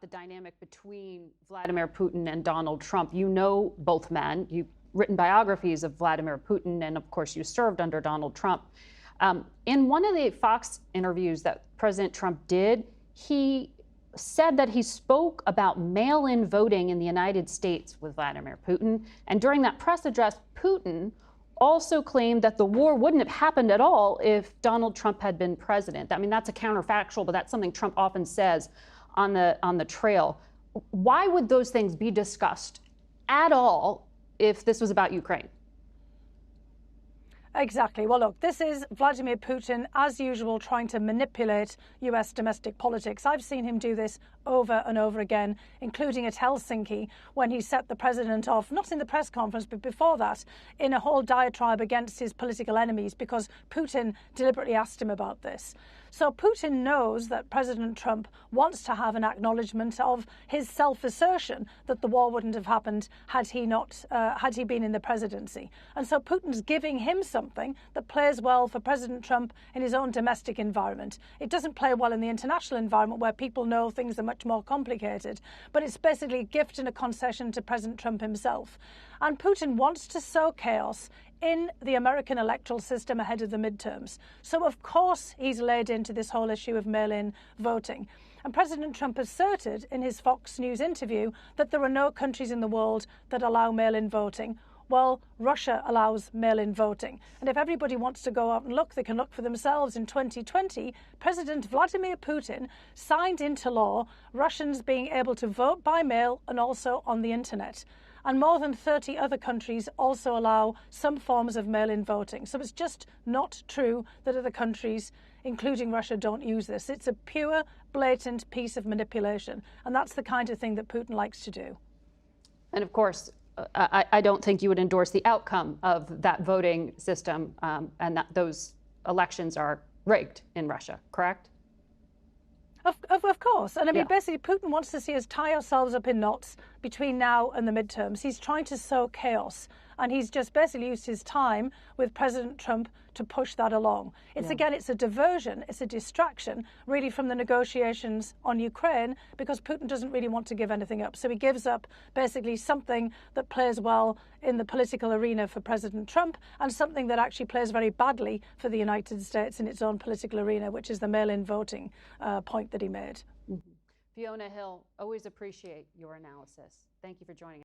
dynamic between Vladimir Putin and Donald Trump. You know both men. You've written biographies of Vladimir Putin, and of course you served under Donald Trump. In one of the Fox interviews that President Trump did, he said that he spoke about mail-in voting in the United States with Vladimir Putin. And during that press address, Putin also claimed that the war wouldn't have happened at all if Donald Trump had been president. I mean, that's a counterfactual, but that's something Trump often says on the trail. Why would those things be discussed at all if this was about Ukraine? Exactly. Well, look, this is Vladimir Putin, as usual, trying to manipulate U.S. domestic politics. I've seen him do this over and over again, including at Helsinki, when he set the president off, not in the press conference, but before that, in a whole diatribe against his political enemies, because Putin deliberately asked him about this. So Putin knows that President Trump wants to have an acknowledgement of his self-assertion that the war wouldn't have happened had he been in the presidency. And so Putin's giving him something that plays well for President Trump in his own domestic environment. It doesn't play well in the international environment where people know things are much more complicated, but it's basically a gift and a concession to President Trump himself. And Putin wants to sow chaos in the American electoral system ahead of the midterms. So, of course, he's laid into this whole issue of mail-in voting. And President Trump asserted in his Fox News interview that there are no countries in the world that allow mail-in voting. Well, Russia allows mail-in voting. And if everybody wants to go out and look, they can look for themselves. In 2020, President Vladimir Putin signed into law Russians being able to vote by mail and also on the internet. And more than 30 other countries also allow some forms of mail-in voting. So it's just not true that other countries, including Russia, don't use this. It's a pure, blatant piece of manipulation. And that's the kind of thing that Putin likes to do. And of course, I don't think you would endorse the outcome of that voting system and that those elections are rigged in Russia, correct? Of course. And I mean, basically, Putin wants to see us tie ourselves up in knots between now and the midterms. He's trying to sow chaos. And he's just basically used his time with President Trump to push that along. Again, it's a diversion. It's a distraction, really, from the negotiations on Ukraine, because Putin doesn't really want to give anything up. So he gives up basically something that plays well in the political arena for President Trump and something that actually plays very badly for the United States in its own political arena, which is the mail-in voting point that he made. Fiona Hill, always appreciate your analysis. Thank you for joining us.